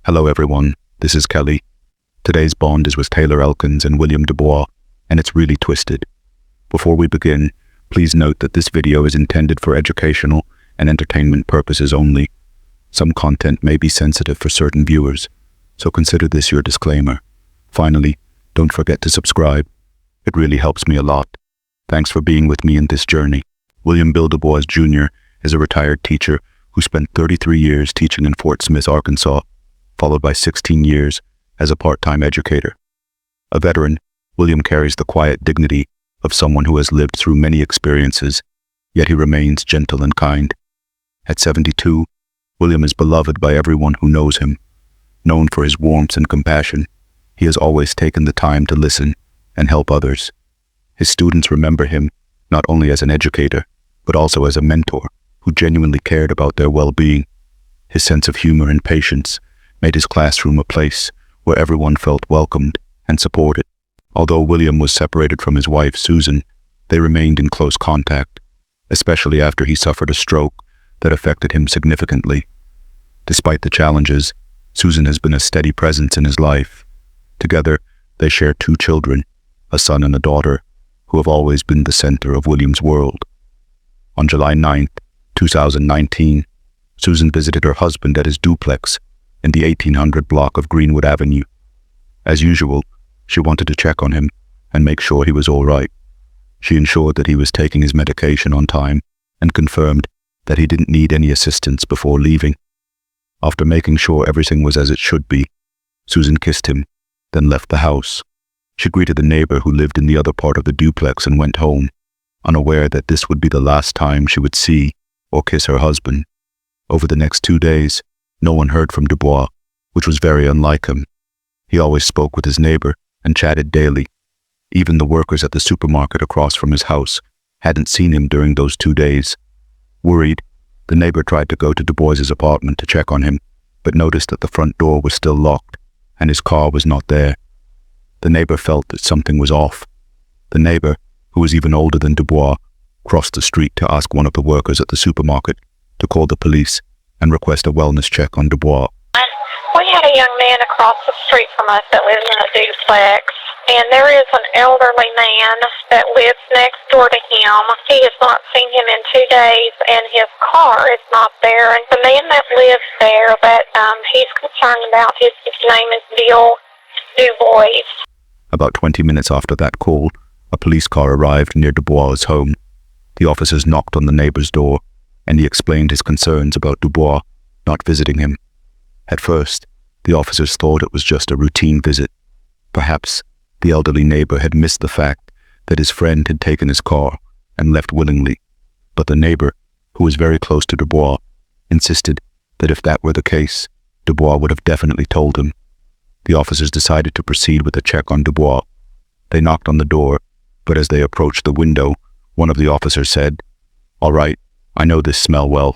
Hello everyone, this is Kelly. Today's bond is with Taylor Elkins and William DuBois, and it's really twisted. Before we begin, please note that this video is intended for educational and entertainment purposes only. Some content may be sensitive for certain viewers, so consider this your disclaimer. Finally, don't forget to subscribe. It really helps me a lot. Thanks for being with me in this journey. William Bill DuBois Jr. is a retired teacher who spent 33 years teaching in Fort Smith, Arkansas, followed by 16 years as a part-time educator. A veteran, William carries the quiet dignity of someone who has lived through many experiences, yet he remains gentle and kind. At 72, William is beloved by everyone who knows him. Known for his warmth and compassion, he has always taken the time to listen and help others. His students remember him not only as an educator, but also as a mentor who genuinely cared about their well-being. His sense of humor and patience made his classroom a place where everyone felt welcomed and supported. Although William was separated from his wife, Susan, they remained in close contact, especially after he suffered a stroke that affected him significantly. Despite the challenges, Susan has been a steady presence in his life. Together, they share 2 children, a son and a daughter, who have always been the center of William's world. On July 9th, 2019, Susan visited her husband at his duplex in the 1800 block of Greenwood Avenue. As usual, she wanted to check on him and make sure he was all right. She ensured that he was taking his medication on time and confirmed that he didn't need any assistance before leaving. After making sure everything was as it should be, Susan kissed him, then left the house. She greeted the neighbor who lived in the other part of the duplex and went home, unaware that this would be the last time she would see or kiss her husband. Over the next 2 days, no one heard from DuBois, which was very unlike him. He always spoke with his neighbor and chatted daily. Even the workers at the supermarket across from his house hadn't seen him during those 2 days. Worried, the neighbor tried to go to DuBois's apartment to check on him, but noticed that the front door was still locked and his car was not there. The neighbor felt that something was off. The neighbor, who was even older than DuBois, crossed the street to ask one of the workers at the supermarket to call the police and request a wellness check on DuBois. We had a young man across the street from us that lives in a duplex, and there is an elderly man that lives next door to him. He has not seen him in 2 days, and his car is not there. And the man that lives there that he's concerned about, his name is Bill DuBois. About 20 minutes after that call, a police car arrived near DuBois' home. The officers knocked on the neighbor's door, and he explained his concerns about DuBois not visiting him. At first, the officers thought it was just a routine visit. Perhaps the elderly neighbor had missed the fact that his friend had taken his car and left willingly. But the neighbor, who was very close to DuBois, insisted that if that were the case, DuBois would have definitely told him. The officers decided to proceed with a check on DuBois. They knocked on the door, but as they approached the window, one of the officers said, "All right, I know this smell well."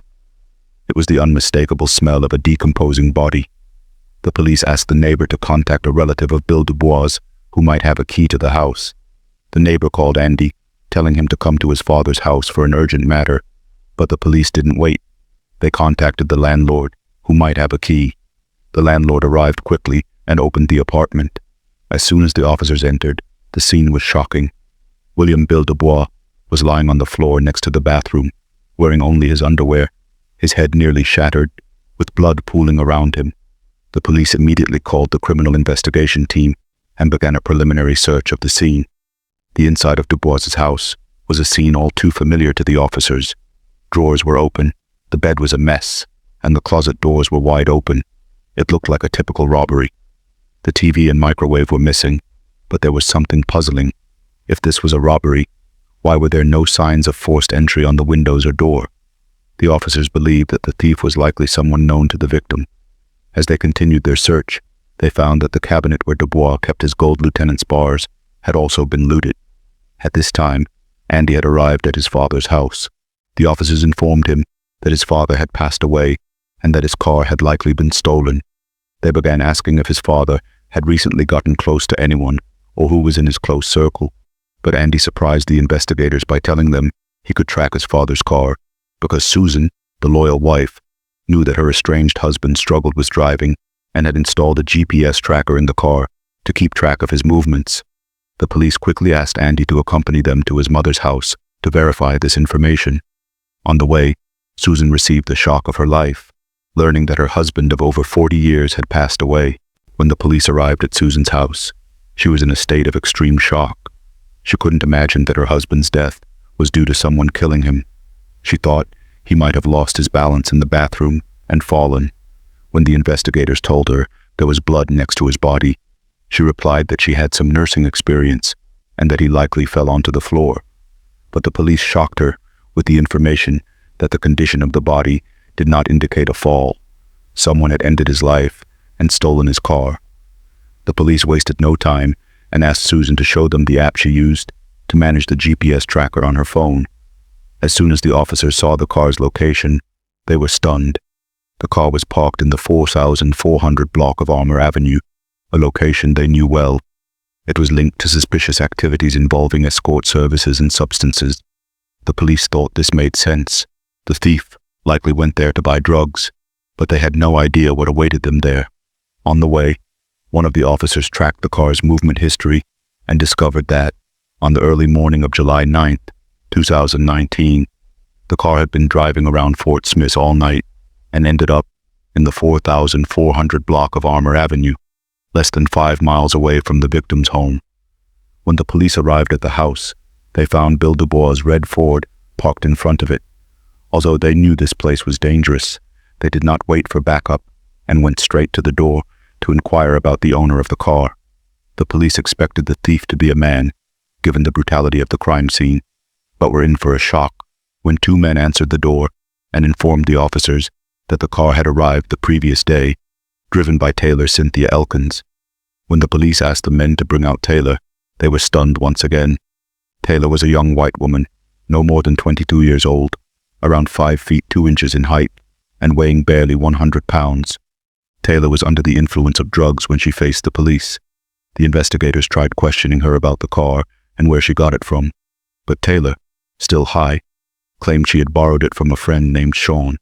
It was the unmistakable smell of a decomposing body. The police asked the neighbor to contact a relative of Bill DuBois who might have a key to the house. The neighbor called Andy, telling him to come to his father's house for an urgent matter, but the police didn't wait. They contacted the landlord, who might have a key. The landlord arrived quickly and opened the apartment. As soon as the officers entered, the scene was shocking. William Bill DuBois was lying on the floor next to the bathroom, wearing only his underwear, his head nearly shattered, with blood pooling around him. The police immediately called the criminal investigation team and began a preliminary search of the scene. The inside of DuBois's house was a scene all too familiar to the officers. Drawers were open, the bed was a mess, and the closet doors were wide open. It looked like a typical robbery. The TV and microwave were missing, but there was something puzzling. If this was a robbery, why were there no signs of forced entry on the windows or door? The officers believed that the thief was likely someone known to the victim. As they continued their search, they found that the cabinet where DuBois kept his gold lieutenant's bars had also been looted. At this time, Andy had arrived at his father's house. The officers informed him that his father had passed away and that his car had likely been stolen. They began asking if his father had recently gotten close to anyone or who was in his close circle. But Andy surprised the investigators by telling them he could track his father's car because Susan, the loyal wife, knew that her estranged husband struggled with driving and had installed a GPS tracker in the car to keep track of his movements. The police quickly asked Andy to accompany them to his mother's house to verify this information. On the way, Susan received the shock of her life, learning that her husband of over 40 years had passed away. When the police arrived at Susan's house, she was in a state of extreme shock. She couldn't imagine that her husband's death was due to someone killing him. She thought he might have lost his balance in the bathroom and fallen. When the investigators told her there was blood next to his body, she replied that she had some nursing experience and that he likely fell onto the floor. But the police shocked her with the information that the condition of the body did not indicate a fall. Someone had ended his life and stolen his car. The police wasted no time and asked Susan to show them the app she used to manage the GPS tracker on her phone. As soon as the officers saw the car's location, they were stunned. The car was parked in the 4400 block of Armour Avenue, a location they knew well. It was linked to suspicious activities involving escort services and substances. The police thought this made sense. The thief likely went there to buy drugs, but they had no idea what awaited them there. On the way, one of the officers tracked the car's movement history and discovered that, on the early morning of July 9th, 2019, the car had been driving around Fort Smith all night and ended up in the 4400 block of Armour Avenue, less than 5 miles away from the victim's home. When the police arrived at the house, they found Bill DuBois' red Ford parked in front of it. Although they knew this place was dangerous, they did not wait for backup and went straight to the door to inquire about the owner of the car. The police expected the thief to be a man, given the brutality of the crime scene, but were in for a shock when 2 men answered the door and informed the officers that the car had arrived the previous day, driven by Taylor Cynthia Elkins. When the police asked the men to bring out Taylor, they were stunned once again. Taylor was a young white woman, no more than 22 years old, around 5 feet 2 inches in height, and weighing barely 100 pounds. Taylor was under the influence of drugs when she faced the police. The investigators tried questioning her about the car and where she got it from, but Taylor, still high, claimed she had borrowed it from a friend named Sean.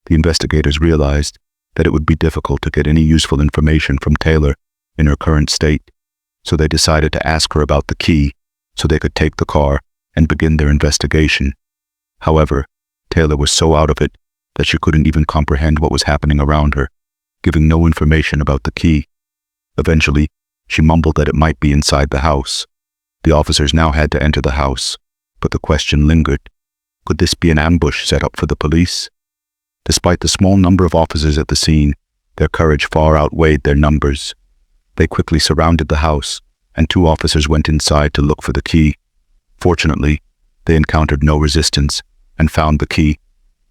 The investigators realized that it would be difficult to get any useful information from Taylor in her current state, so they decided to ask her about the key so they could take the car and begin their investigation. However, Taylor was so out of it that she couldn't even comprehend what was happening around her, giving no information about the key. Eventually, she mumbled that it might be inside the house. The officers now had to enter the house, but the question lingered. Could this be an ambush set up for the police? Despite the small number of officers at the scene, their courage far outweighed their numbers. They quickly surrounded the house, and 2 officers went inside to look for the key. Fortunately, they encountered no resistance and found the key,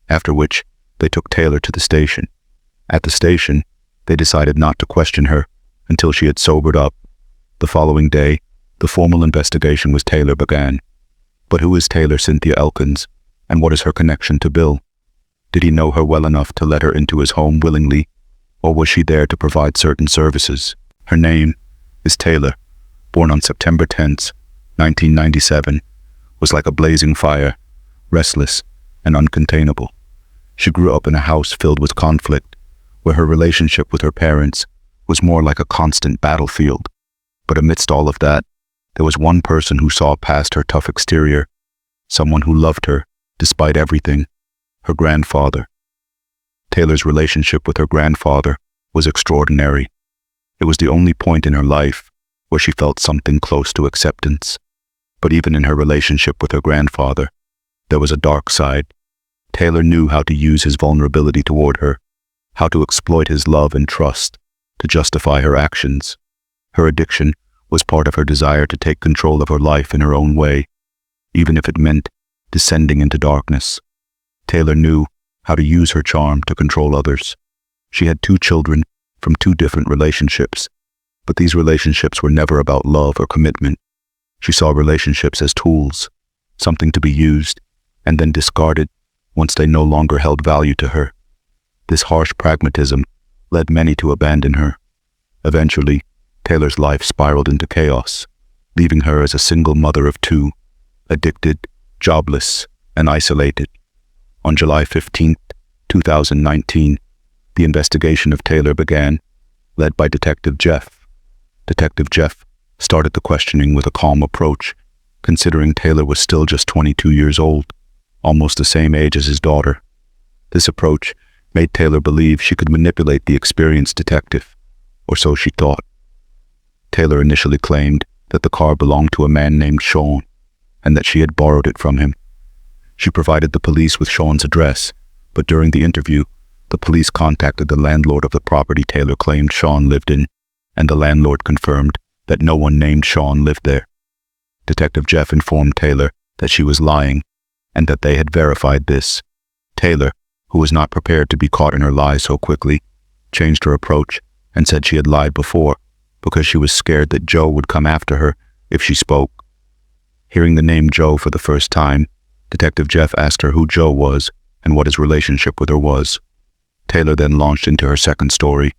after which they took Taylor to the station. At the station, they decided not to question her until she had sobered up. The following day, the formal investigation with Taylor began. But who is Taylor Cynthia Elkins, and what is her connection to Bill? Did he know her well enough to let her into his home willingly, or was she there to provide certain services? Her name is Taylor, born on September 10th, 1997, was like a blazing fire, restless and uncontainable. She grew up in a house filled with conflict, where her relationship with her parents was more like a constant battlefield. But amidst all of that, there was one person who saw past her tough exterior, someone who loved her despite everything, her grandfather. Taylor's relationship with her grandfather was extraordinary. It was the only point in her life where she felt something close to acceptance. But even in her relationship with her grandfather, there was a dark side. Taylor knew how to use his vulnerability toward her, how to exploit his love and trust to justify her actions. Her addiction was part of her desire to take control of her life in her own way, even if it meant descending into darkness. Taylor knew how to use her charm to control others. She had 2 children from 2 different relationships, but these relationships were never about love or commitment. She saw relationships as tools, something to be used and then discarded once they no longer held value to her. This harsh pragmatism led many to abandon her. Eventually, Taylor's life spiraled into chaos, leaving her as a single mother of 2, addicted, jobless, and isolated. On July 15, 2019, the investigation of Taylor began, led by Detective Jeff. Detective Jeff started the questioning with a calm approach, considering Taylor was still just 22 years old, almost the same age as his daughter. This approach made Taylor believe she could manipulate the experienced detective, or so she thought. Taylor initially claimed that the car belonged to a man named Sean, and that she had borrowed it from him. She provided the police with Sean's address, but during the interview, the police contacted the landlord of the property Taylor claimed Sean lived in, and the landlord confirmed that no one named Sean lived there. Detective Jeff informed Taylor that she was lying, and that they had verified this. Taylor, who was not prepared to be caught in her lies so quickly, changed her approach and said she had lied before because she was scared that Joe would come after her if she spoke. Hearing the name Joe for the first time, Detective Jeff asked her who Joe was and what his relationship with her was. Taylor then launched into her second story,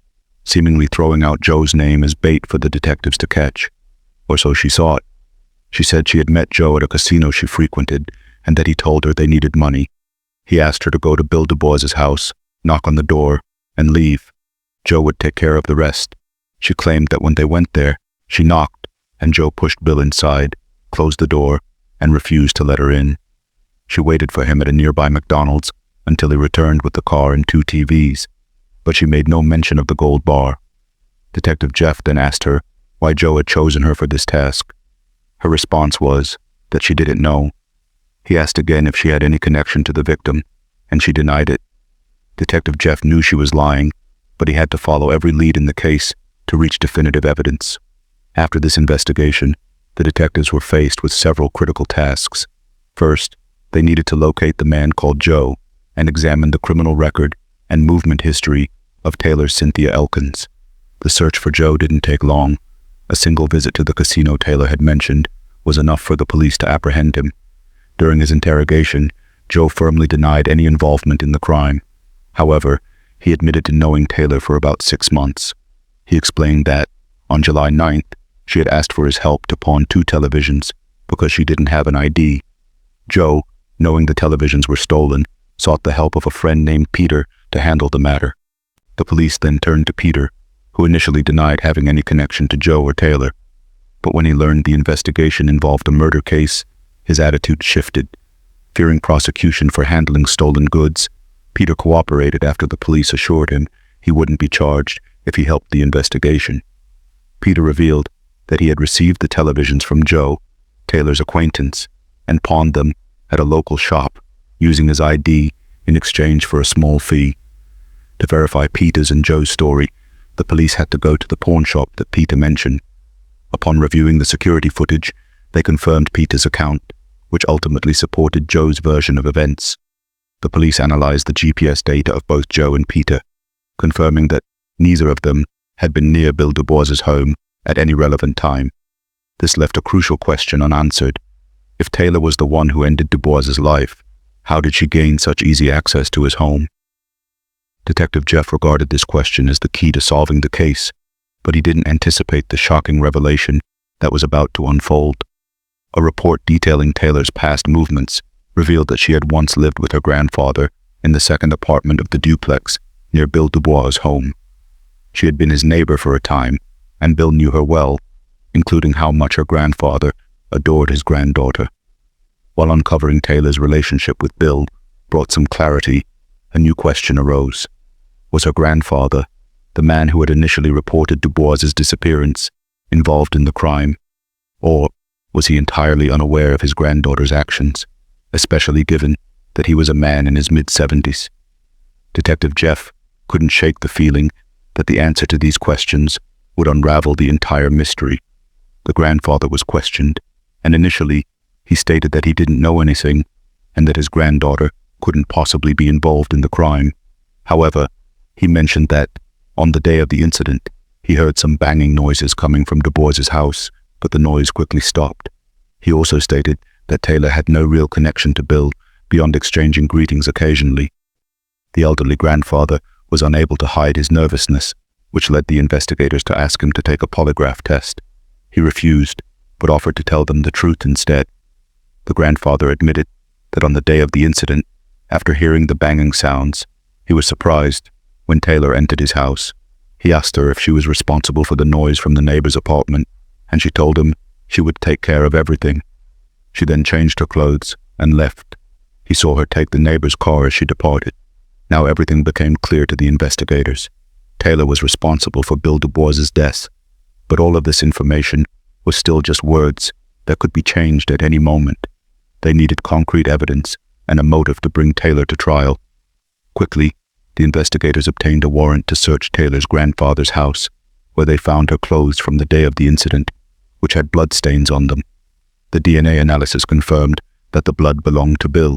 seemingly throwing out Joe's name as bait for the detectives to catch, or so she saw it. She said she had met Joe at a casino she frequented and that he told her they needed money. He asked her to go to Bill DuBois' house, knock on the door, and leave. Joe would take care of the rest. She claimed that when they went there, she knocked, and Joe pushed Bill inside, closed the door, and refused to let her in. She waited for him at a nearby McDonald's until he returned with the car and 2 TVs, but she made no mention of the gold bar. Detective Jeff then asked her why Joe had chosen her for this task. Her response was that she didn't know. He asked again if she had any connection to the victim, and she denied it. Detective Jeff knew she was lying, but he had to follow every lead in the case to reach definitive evidence. After this investigation, the detectives were faced with several critical tasks. First, they needed to locate the man called Joe and examine the criminal record and movement history of Taylor Cynthia Elkins. The search for Joe didn't take long. A single visit to the casino Taylor had mentioned was enough for the police to apprehend him. During his interrogation, Joe firmly denied any involvement in the crime. However, he admitted to knowing Taylor for about 6 months. He explained that, on July 9th, she had asked for his help to pawn 2 televisions because she didn't have an ID. Joe, knowing the televisions were stolen, sought the help of a friend named Peter to handle the matter. The police then turned to Peter, who initially denied having any connection to Joe or Taylor. But when he learned the investigation involved a murder case, his attitude shifted. Fearing prosecution for handling stolen goods, Peter cooperated after the police assured him he wouldn't be charged if he helped the investigation. Peter revealed that he had received the televisions from Joe, Taylor's acquaintance, and pawned them at a local shop using his ID in exchange for a small fee. To verify Peter's and Joe's story, the police had to go to the pawn shop that Peter mentioned. Upon reviewing the security footage, they confirmed Peter's account, which ultimately supported Joe's version of events. The police analyzed the GPS data of both Joe and Peter, confirming that neither of them had been near Bill DuBois' home at any relevant time. This left a crucial question unanswered. If Taylor was the one who ended DuBois' life, how did she gain such easy access to his home? Detective Jeff regarded this question as the key to solving the case, but he didn't anticipate the shocking revelation that was about to unfold. A report detailing Taylor's past movements revealed that she had once lived with her grandfather in the second apartment of the duplex near Bill DuBois' home. She had been his neighbor for a time, and Bill knew her well, including how much her grandfather adored his granddaughter. While uncovering Taylor's relationship with Bill brought some clarity, a new question arose. Was her grandfather, the man who had initially reported DuBois' disappearance, involved in the crime? Or was he entirely unaware of his granddaughter's actions, especially given that he was a man in his mid-70s? Detective Jeff couldn't shake the feeling that the answer to these questions would unravel the entire mystery. The grandfather was questioned, and initially he stated that he didn't know anything and that his granddaughter couldn't possibly be involved in the crime. However, he mentioned that, on the day of the incident, he heard some banging noises coming from DuBois' house, but the noise quickly stopped. He also stated that Taylor had no real connection to Bill beyond exchanging greetings occasionally. The elderly grandfather was unable to hide his nervousness, which led the investigators to ask him to take a polygraph test. He refused, but offered to tell them the truth instead. The grandfather admitted that on the day of the incident, after hearing the banging sounds, he was surprised when Taylor entered his house. He asked her if she was responsible for the noise from the neighbor's apartment, and she told him she would take care of everything. She then changed her clothes and left. He saw her take the neighbor's car as she departed. Now everything became clear to the investigators. Taylor was responsible for Bill DuBois' death, but all of this information was still just words that could be changed at any moment. They needed concrete evidence and a motive to bring Taylor to trial. Quickly, the investigators obtained a warrant to search Taylor's grandfather's house, where they found her clothes from the day of the incident, which had bloodstains on them. The DNA analysis confirmed that the blood belonged to Bill.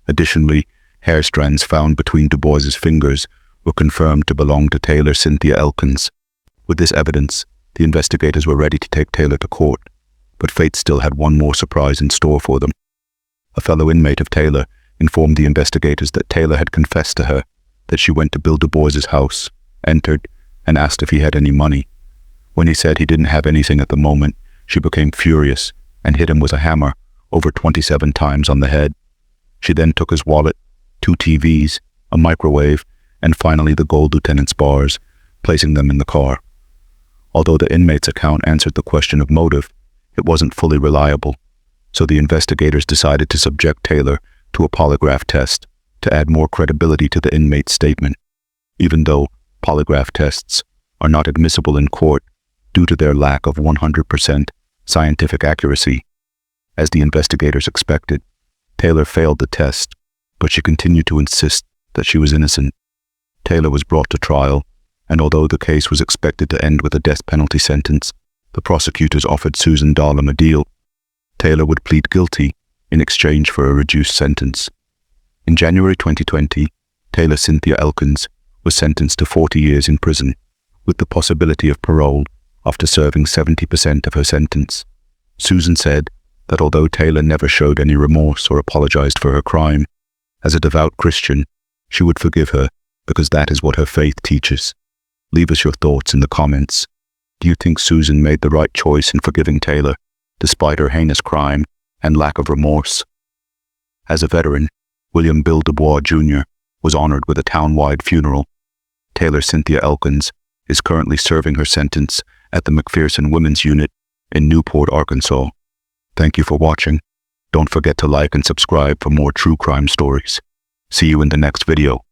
Additionally, hair strands found between DuBois' fingers were confirmed to belong to Taylor Cynthia Elkins. With this evidence, the investigators were ready to take Taylor to court, but fate still had one more surprise in store for them. A fellow inmate of Taylor informed the investigators that Taylor had confessed to her that she went to Bill DuBois' house, entered, and asked if he had any money. When he said he didn't have anything at the moment, she became furious and hit him with a hammer over 27 times on the head. She then took his wallet, 2 TVs, a microwave, and finally the gold lieutenant's bars, placing them in the car. Although the inmate's account answered the question of motive, it wasn't fully reliable, so the investigators decided to subject Taylor to a polygraph test to add more credibility to the inmate's statement, even though polygraph tests are not admissible in court due to their lack of 100% scientific accuracy. As the investigators expected, Taylor failed the test, but she continued to insist that she was innocent. Taylor was brought to trial, and although the case was expected to end with a death penalty sentence, the prosecutors offered Susan Dahlem a deal. Taylor would plead guilty in exchange for a reduced sentence. In January 2020, Taylor Cynthia Elkins was sentenced to 40 years in prison, with the possibility of parole after serving 70% of her sentence. Susan said that although Taylor never showed any remorse or apologized for her crime, as a devout Christian, she would forgive her because that is what her faith teaches. Leave us your thoughts in the comments. Do you think Susan made the right choice in forgiving Taylor, despite her heinous crime and lack of remorse? As a veteran, William Bill DuBois Jr. was honored with a town-wide funeral. Taylor Cynthia Elkins is currently serving her sentence at the McPherson Women's Unit in Newport, Arkansas. Thank you for watching. Don't forget to like and subscribe for more true crime stories. See you in the next video.